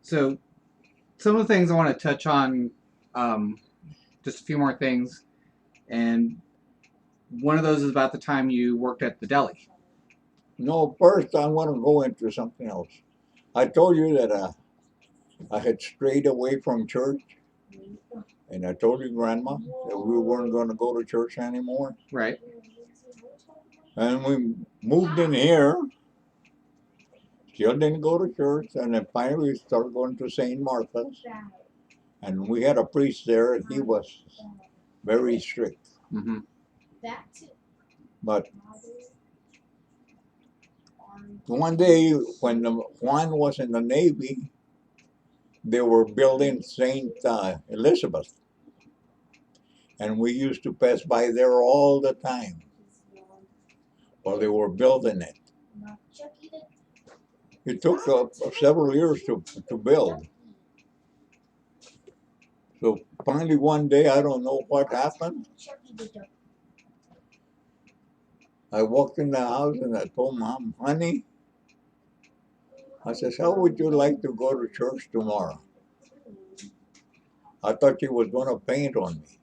So some of the things I want to touch on, um, just a few more things, and one of those is about the time you worked at the deli. No, first I want to go into something else. I told you that I had strayed away from church, and I told you, Grandma, that we weren't going to go to church anymore. Right. And we moved in here, still didn't go to church, and then finally we started going to St. Martha's. And we had a priest there, and he was very strict. Mm-hmm. But one day, when Juan was in the Navy, they were building St. Elizabeth. And we used to pass by there all the time while they were building it. It took several years to build. So finally one day, I don't know what happened. I walked in the house and I told Mom, honey, I says, how would you like to go to church tomorrow? I thought she was going to paint on me.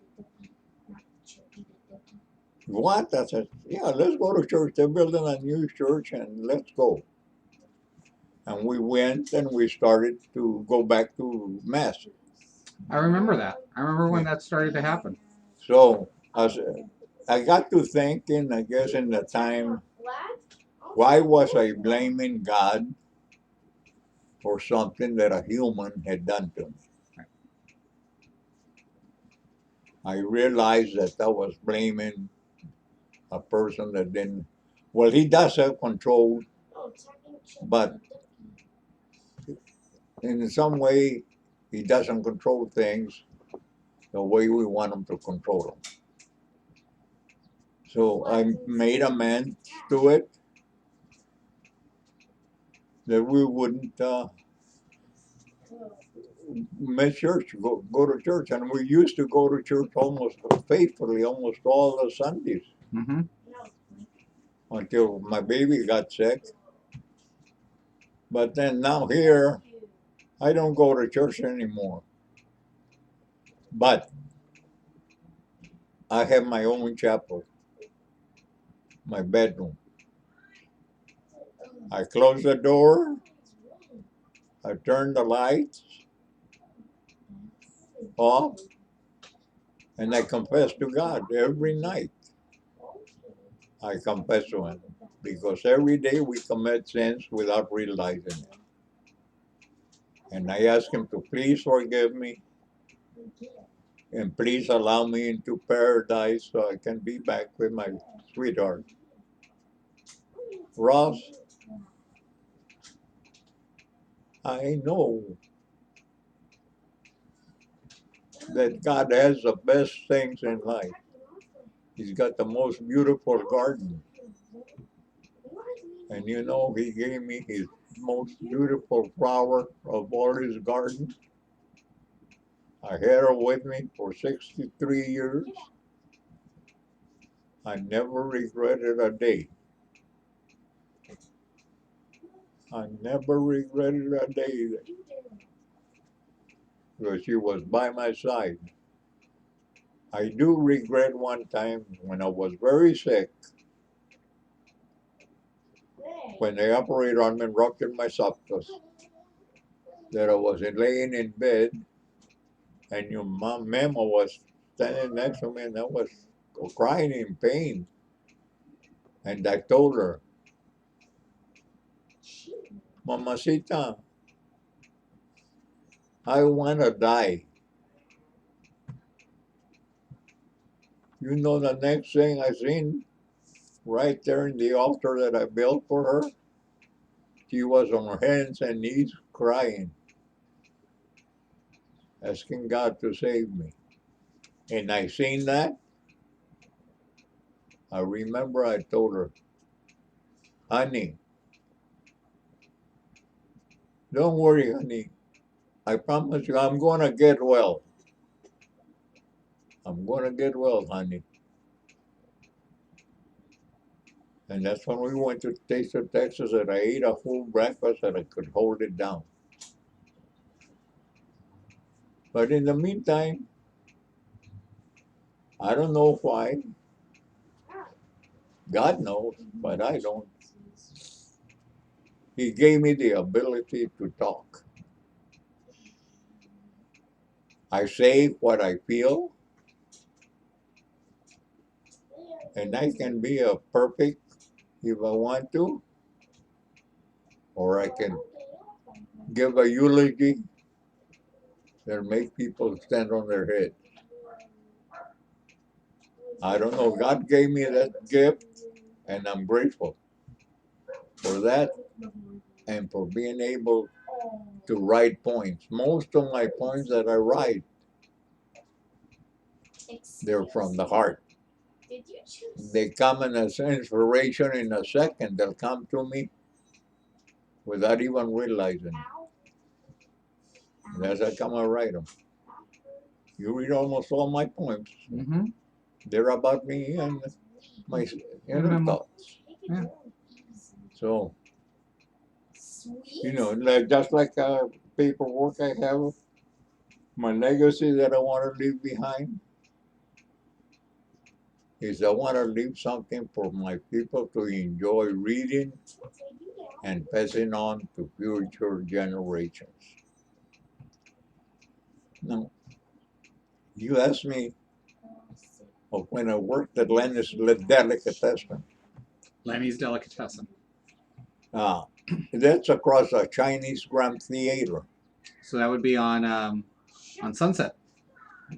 What? I said, yeah, let's go to church. They're building a new church and let's go. And we went and we started to go back to Mass. I remember that. I remember when that started to happen. So I got to thinking, I guess, in the time, why was I blaming God for something that a human had done to me? I realized that I was blaming a person that didn't, well, he does have control, but in some way, he doesn't control things the way we want him to control them. So I made amends to it that we wouldn't miss church, go to church. And we used to go to church almost faithfully, almost all the Sundays Mm-hmm. until my baby got sick. But then now here, I don't go to church anymore. But I have my own chapel, my bedroom. I close the door, I turn the lights off, and I confess to God every night. I confess to Him because every day we commit sins without realizing it. And I ask Him to please forgive me and please allow me into paradise so I can be back with my sweetheart. Ross, I know that God has the best things in life. He's got the most beautiful garden. And you know, He gave me His most beautiful flower of all His garden. I had her with me for 63 years. I never regretted a day. I never regretted a day because she was by my side. I do regret one time when I was very sick, when they operated on me and ruptured my esophagus, that I was laying in bed and your mom, Mama, was standing next to me and I was crying in pain. And I told her, Mamacita, I want to die. You know the next thing I seen right there in the altar that I built for her? She was on her hands and knees crying, asking God to save me. And I seen that. I remember I told her, honey, don't worry, honey. I promise you I'm going to get well. I'm going to get well, honey. And that's when we went to Taste of Texas and I ate a full breakfast and I could hold it down. But in the meantime, I don't know why. God knows, but I don't. He gave me the ability to talk. I say what I feel, and I can be a perfect if I want to, or I can give a eulogy that make people stand on their head. I don't know. God gave me that gift, and I'm grateful for that and for being able to write points. Most of my points that I write, they're from the heart. They come in as inspiration in a second. They'll come to me without even realizing it. And as I come, I write them. You read almost all my poems. Mm-hmm. They're about me and my inner thoughts. Yeah. So, like, just like paperwork I have, my legacy that I want to leave behind is I want to leave something for my people to enjoy reading and passing on to future generations. Now, you asked me of when I worked at Lenny's Delicatessen. Lenny's Delicatessen. That's across a Chinese Grand Theater. So that would be on Sunset.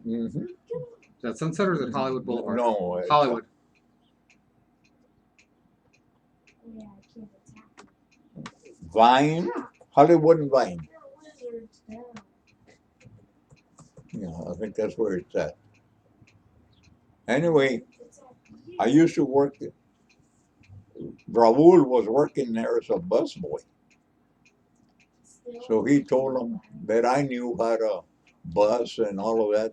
Mm-hmm. Is that Sunset or is it Hollywood Boulevard? No, Hollywood. Vine, Hollywood and Vine. Yeah, I think that's where it's at. Anyway, I used to work there. Raul was working there as a busboy. So he told him that I knew how to bus and all of that.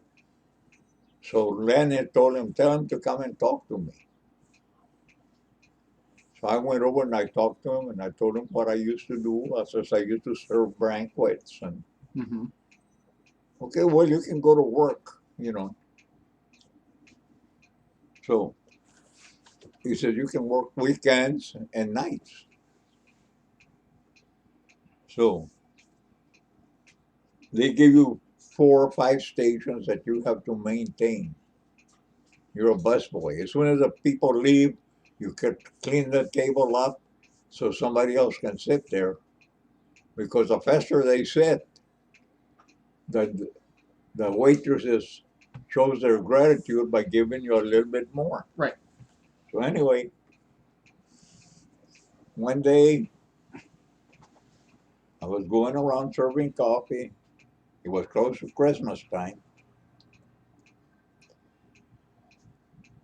So Lenny told him, tell him to come and talk to me. So I went over and I talked to him and I told him what I used to do. I says I used to serve banquets and Mm-hmm. okay, well you can go to work. So he said you can work weekends and nights. So they give you 4 or 5 stations that you have to maintain. You're a busboy. As soon as the people leave, you can clean the table up so somebody else can sit there. Because the faster they sit, the waitresses shows their gratitude by giving you a little bit more. Right. So anyway, one day I was going around serving coffee. It was close to Christmas time.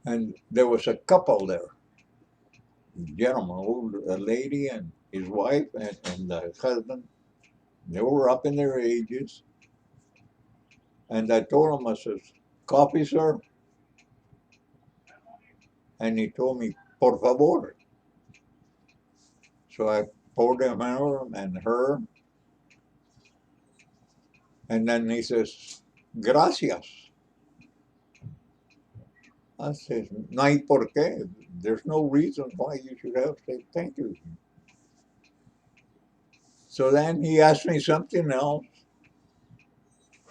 And there was a couple there. A gentleman, a lady and his wife and the husband. They were up in their ages. And I told him, I says, coffee, sir? And he told me, por favor. So I poured him and her. And then he says, gracias. I says, no hay por qué. There's no reason why you should have to say thank you. So then he asked me something else.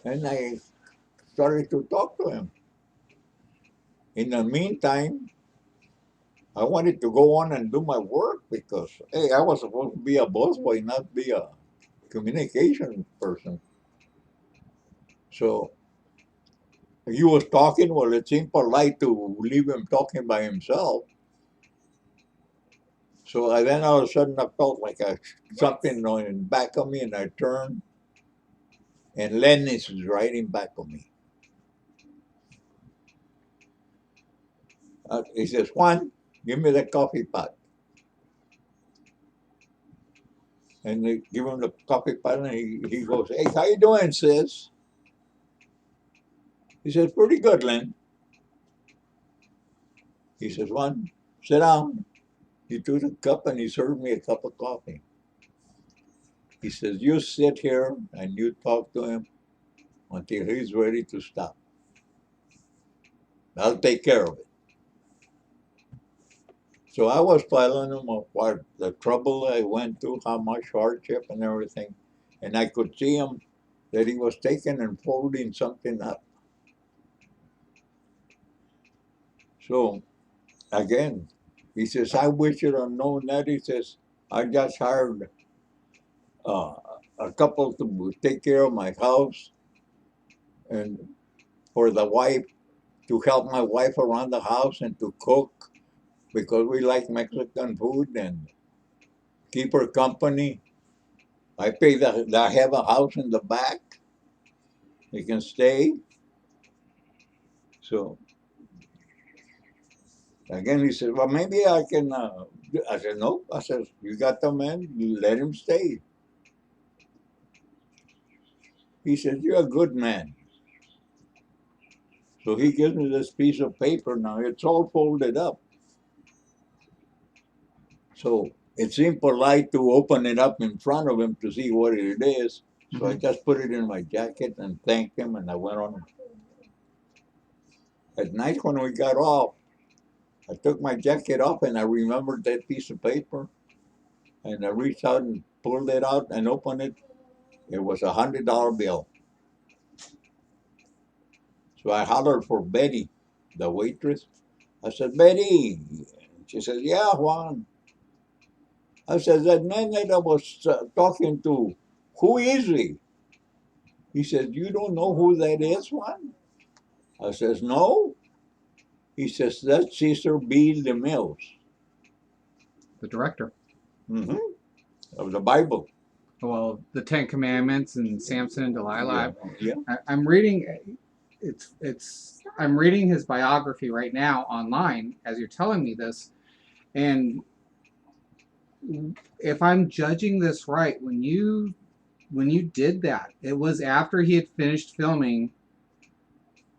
And I started to talk to him. In the meantime, I wanted to go on and do my work because, hey, I was supposed to be a busboy, not be a communication person. So he was talking. Well, it seemed polite to leave him talking by himself. So then all of a sudden I felt like something in back of me, and I turned, and Lenny's is right in back of me. He says, Juan, give me the coffee pot. And they give him the coffee pot, and he goes, hey, how you doing, sis? He says, pretty good, Len. He says, Juan, sit down. He took a cup and he served me a cup of coffee. He says, you sit here and you talk to him until he's ready to stop. I'll take care of it. So I was telling him of what the trouble I went through, how much hardship and everything. And I could see him that he was taking and folding something up. So again, he says, I wish you'd have known that. He says, I just hired uh, a couple to take care of my house and for the wife, to help my wife around the house and to cook because we like Mexican food and keep her company. I have a house in the back. They can stay. So again, he said, well, maybe I can. I said, no. I said, you got the man, you let him stay. He said, you're a good man. So he gives me this piece of paper now. It's all folded up. So it seemed polite to open it up in front of him to see what it is. So I just put it in my jacket and thanked him, and I went on. At night when we got off, I took my jacket off and I remembered that piece of paper. And I reached out and pulled it out and opened it. It was $100 bill. So I hollered for Betty, the waitress. I said, Betty. She said, yeah, Juan. I said, that man that I was talking to, who is he? He said, you don't know who that is, Juan? I says, no. He says, that's Cesar B. DeMills. The director. Mm-hmm. Of the Bible. Well, the Ten Commandments and Samson and Delilah. Yeah. I'm reading. I'm reading his biography right now online as you're telling me this, and if I'm judging this right, when you did that, it was after he had finished filming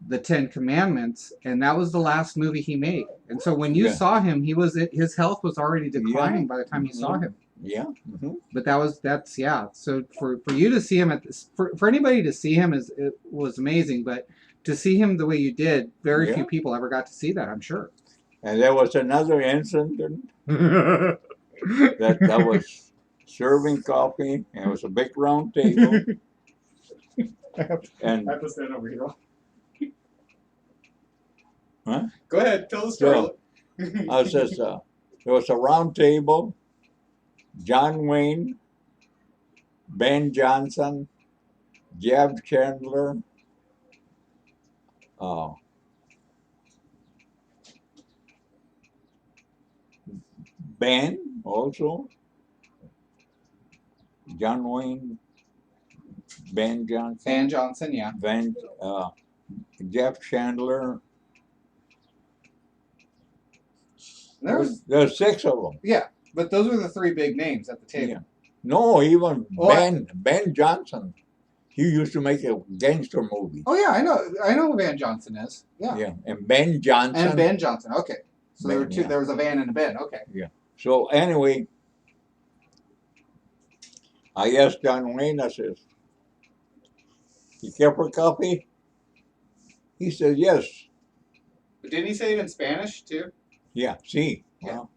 the Ten Commandments, and that was the last movie he made. And so when you saw him, his health was already declining by the time you saw him. Yeah. Mm-hmm. But that's So for you to see him at this, for anybody to see him it was amazing. But to see him the way you did, very few people ever got to see that, I'm sure. And there was another incident that was serving coffee, and it was a big round table. And I have to stand over here. Huh? Go ahead, tell the story. So, I says, there was a round table. John Wayne, Ben Johnson, Jeff Chandler, Ben also, John Wayne, Ben Johnson. Van Johnson, yeah. Jeff Chandler. There's 6 of them. Yeah, but those were the 3 big names at the table. Yeah. No, even Ben Johnson. He used to make a gangster movie. Oh yeah, I know who Van Johnson is. Yeah. Yeah, and Ben Johnson. Okay. So there were 2. There was a Van and a Ben. Okay. Yeah. So anyway, I asked John Wayne. I says, "You care for coffee?" He said, "Yes." But didn't he say it in Spanish too? Yeah. Sí. Yeah. Wow.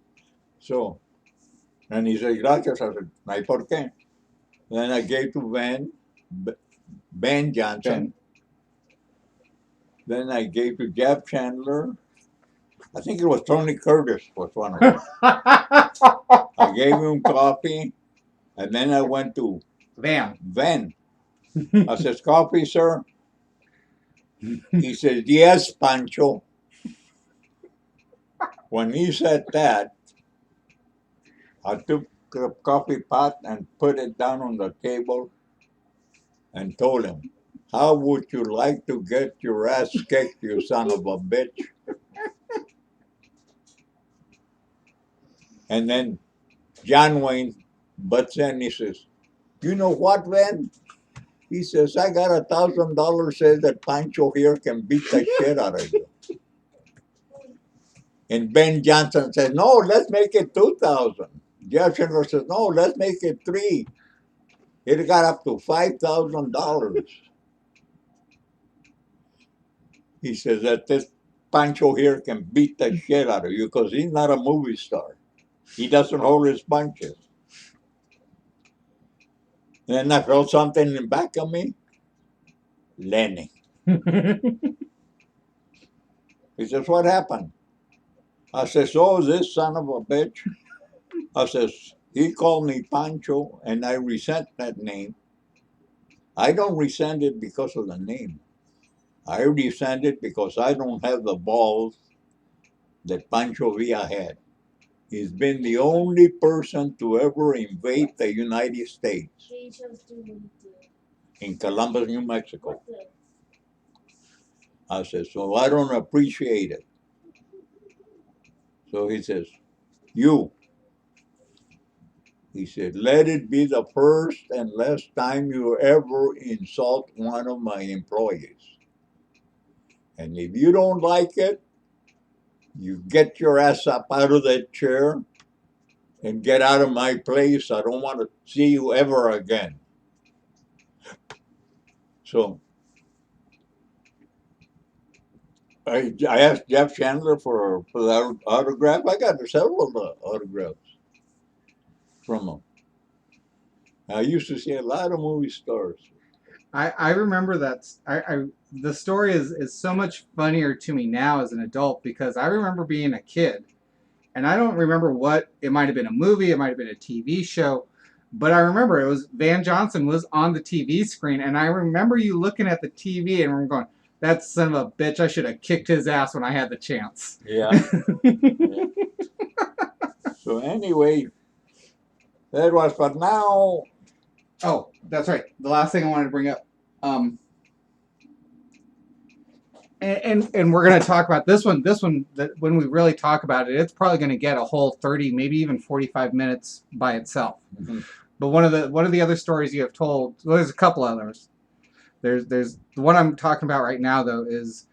So, and he said, "Gracias." I said, "No hay por qué." Then I gave to Ben Johnson. Then I gave to Jeff Chandler. I think it was Tony Curtis was one of them. I gave him coffee, and then I went to Van. I says, "Coffee, sir?" He says, "Yes, Pancho." When he said that, I took the coffee pot and put it down on the table and told him, "How would you like to get your ass kicked, you son of a bitch?" And then John Wayne butts in. He says, "You know what, Van?" He says, "I got $1,000 says that Pancho here can beat the shit out of you." And Ben Johnson says, "No, let's make it 2,000. Jeff Chandler says, "No, let's make it 3." It got up to $5,000. He says that this Pancho here can beat the shit out of you because he's not a movie star. He doesn't hold his punches. Then I felt something in the back of me. Lenny. He says, what happened? I says, oh, this son of a bitch. I says, he called me Pancho and I resent that name. I don't resent it because of the name. I resent it because I don't have the balls that Pancho Villa had. He's been the only person to ever invade the United States in Columbus, New Mexico. I said, so I don't appreciate it. So he says, you. He said, let it be the first and last time you ever insult one of my employees. And if you don't like it, you get your ass up out of that chair and get out of my place. I don't want to see you ever again. So I asked Jeff Chandler for the autograph. I got several autographs from him. I used to see a lot of movie stars. I remember that. The story is so much funnier to me now as an adult because I remember being a kid, and I don't remember what it might have been, a movie, it might have been a TV show, but I remember it was Van Johnson was on the TV screen, and I remember you looking at the TV and we're going, "That son of a bitch! I should have kicked his ass when I had the chance." Yeah. Yeah. So anyway, that was. But now, Oh, that's right. The last thing I wanted to bring up. And we're going to talk about this one. This one, that when we really talk about it, it's probably going to get a whole 30, maybe even 45 minutes by itself. Mhm. But one of the other stories you have told, well, there's a couple others. There's the one I'm talking about right now though is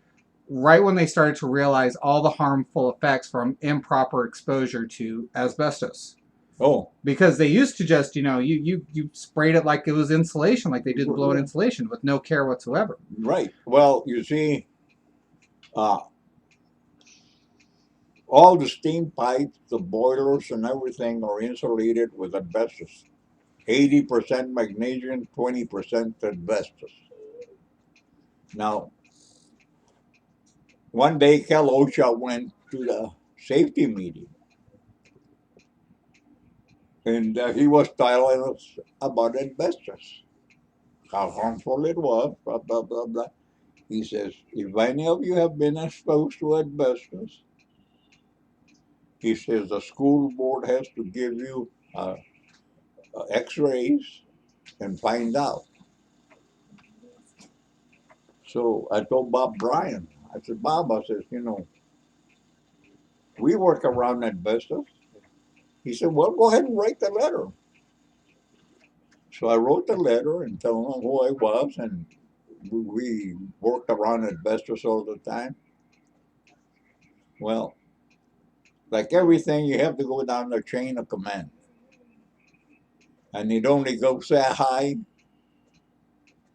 right when they started to realize all the harmful effects from improper exposure to asbestos. Oh, Because they used to just, you sprayed it like it was insulation, like they do the blow-in insulation with no care whatsoever. right. Well, you see, uh, all the steam pipes, the boilers, and everything are insulated with asbestos. 80% magnesium, 20% asbestos. Now, one day, Kel OSHA went to the safety meeting, and he was telling us about asbestos, how harmful it was, blah, blah, blah, blah. He says, if any of you have been exposed to asbestos, he says the school board has to give you x-rays and find out. So I told Bob Bryan, I said, Bob, I says, we work around asbestos. He said, well, go ahead and write the letter. So I wrote the letter and told him who I was, and we worked around asbestos all the time. Well, like everything, you have to go down the chain of command. And you'd only go say hi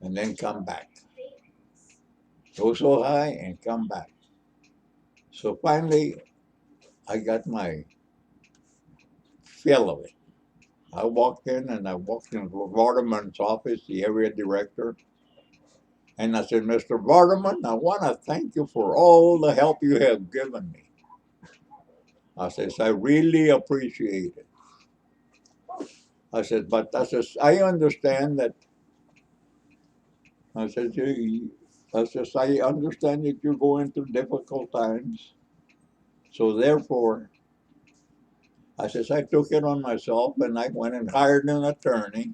and then come back. Go so high and come back. So finally, I got my fill of it. I walked in Vardaman's office, the area director, and I said, Mr. Vardaman, I want to thank you for all the help you have given me. I says, I really appreciate it. I said, but I understand that. I said, I understand that you're going through difficult times. So therefore, I says, I took it on myself and I went and hired an attorney.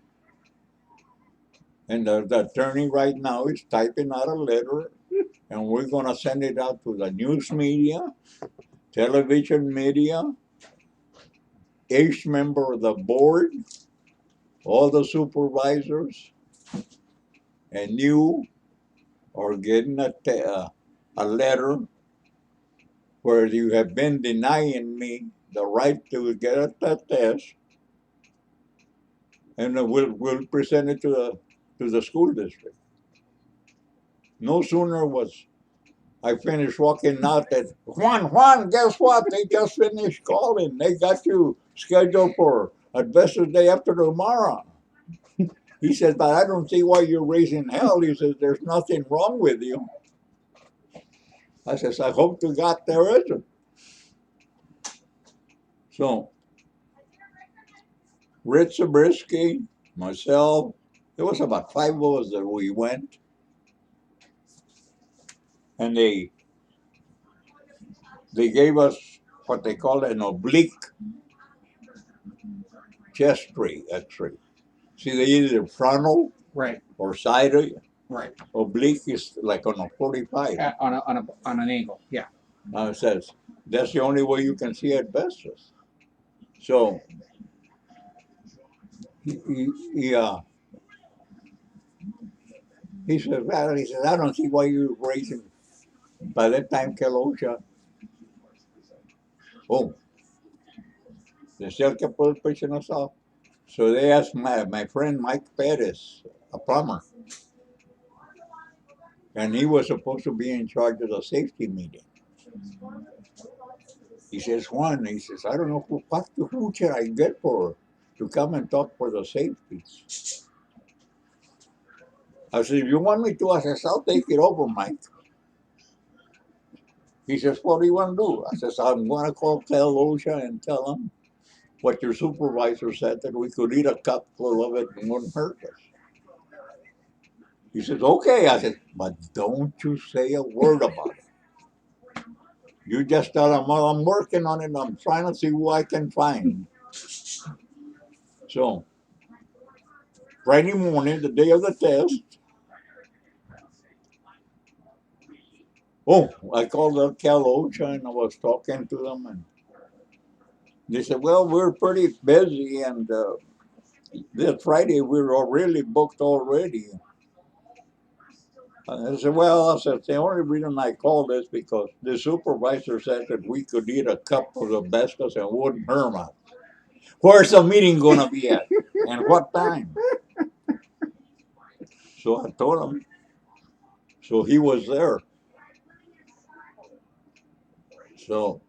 And the attorney right now is typing out a letter, and we're going to send it out to the news media, television media, each member of the board, all the supervisors, and you are getting a letter where you have been denying me the right to get a test, and we'll present it to the school district. No sooner was I finished walking out and Juan, guess what? They just finished calling. They got you scheduled for Asbestos Day after tomorrow. He says, but I don't see why you're raising hell. He says, there's nothing wrong with you. I says, I hope to God there isn't. So, Rich Zabriskie, myself, there was about 5 of us that we went. And they gave us what they call an oblique chest X-ray. See, they either frontal Right. or side. Right. Oblique is like on a 45. On an angle. Yeah. Now it says that's the only way you can see asbestos. So he says, well, he says, I don't see why you're raising. By that time, Kelosha, the cell kept pushing us off. So they asked my friend Mike Perez, a plumber, and he was supposed to be in charge of the safety meeting. He says, Juan, he says, I don't know who should I get to come and talk for the safety. I said, if you want me to, I says, I'll take it over, Mike. He says, what do you want to do? I says, I'm going to call Cal OSHA and tell him what your supervisor said, that we could eat a cupful of it and wouldn't hurt us. He says, okay. I said, but don't you say a word about it. You just tell him, well, I'm working on it. I'm trying to see who I can find. So, Friday morning, the day of the test, I called up Cal OSHA and I was talking to them, and they said, well, we're pretty busy, and this Friday we were really booked already. I said, well, the only reason I called is because the supervisor said that we could eat a cup of asbestos and wouldn't hurt us. Where's the meeting going to be at? And what time? So I told him. So he was there. So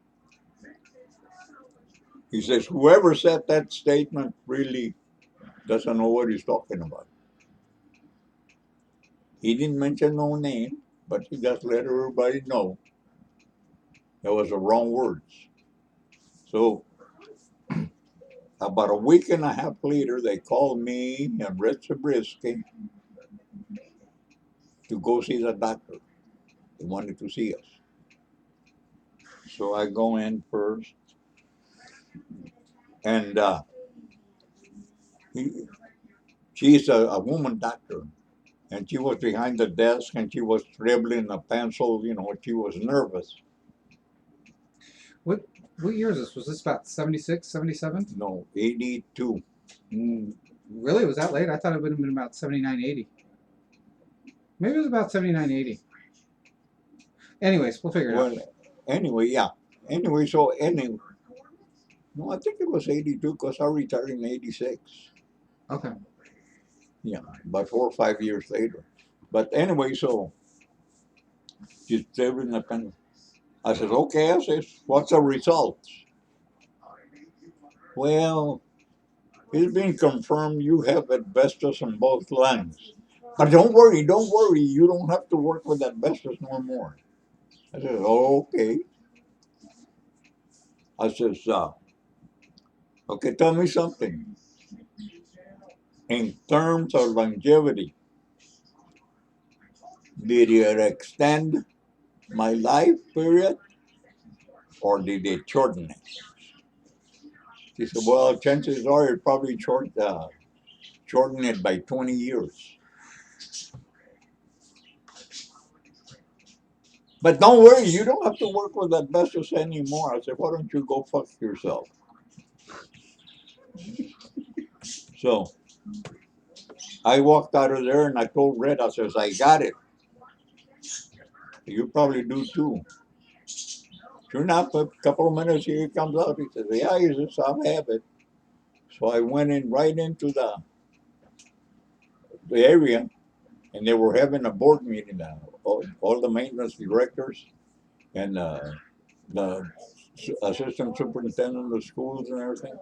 he says, whoever said that statement really doesn't know what he's talking about. He didn't mention no name, but he just let everybody know that was the wrong words. So about a week and a half later, they called me and Rich Zabriskie to go see the doctor. They wanted to see us. So I go in first, and she's a woman doctor, and she was behind the desk, and she was scribbling a pencil. She was nervous. What year is this? Was this about 76, 77? No, 82. Really? It was that late? I thought it would have been about 79, 80. Maybe it was about 79, 80. Anyways, we'll figure it out. Anyway, yeah. No, I think it was 82 because I retired in 86. Okay. Yeah, about 4 or 5 years later. But anyway, so she's delivering the pen. I said, okay. I said, what's the results? Well, it's been confirmed you have asbestos in both lungs. But don't worry, you don't have to work with asbestos no more. I said, oh, okay. I says, okay, tell me something. In terms of longevity, did it extend my life period or did it shorten it? She said, well, chances are it probably shortened it by 20 years. But don't worry, you don't have to work with asbestos anymore. I said, why don't you go fuck yourself? So I walked out of there and I told Red, I says, I got it. You probably do too. Sure enough, a couple of minutes here he comes out. He says, yeah, he says, I have it. So I went right into the area and they were having a board meeting now, all the maintenance directors and the assistant superintendent of schools and everything.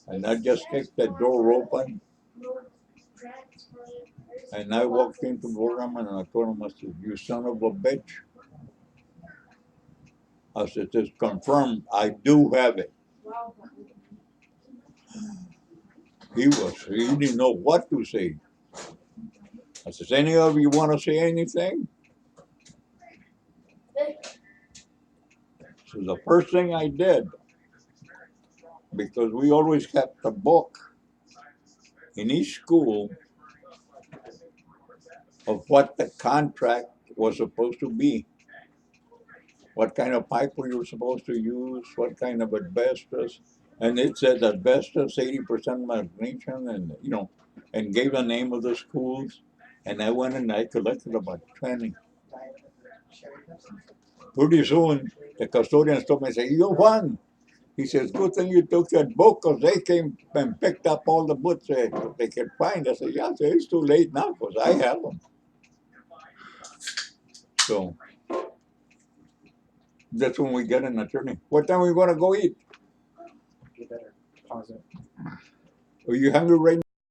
And I just kicked that door open, and I walked into the boardroom and I told him, I said, "You son of a bitch." I said, "It's confirmed, I do have it." He didn't know what to say. I said, "Any of you want to say anything?" So the first thing I did, because we always kept a book in each school of what the contract was supposed to be. What kind of pipe we were supposed to use, what kind of asbestos. And it said asbestos, 80% magnesium, and and gave the name of the schools. And I went and I collected about 20. Pretty soon, the custodians told me, say, "You won." He says, "Good thing you took that book, because they came and picked up all the books they could find." I said, "Yeah, it's too late now, because I have them." So that's when we get an attorney. What time are we going to go eat? You better pause it. Are you hungry right now?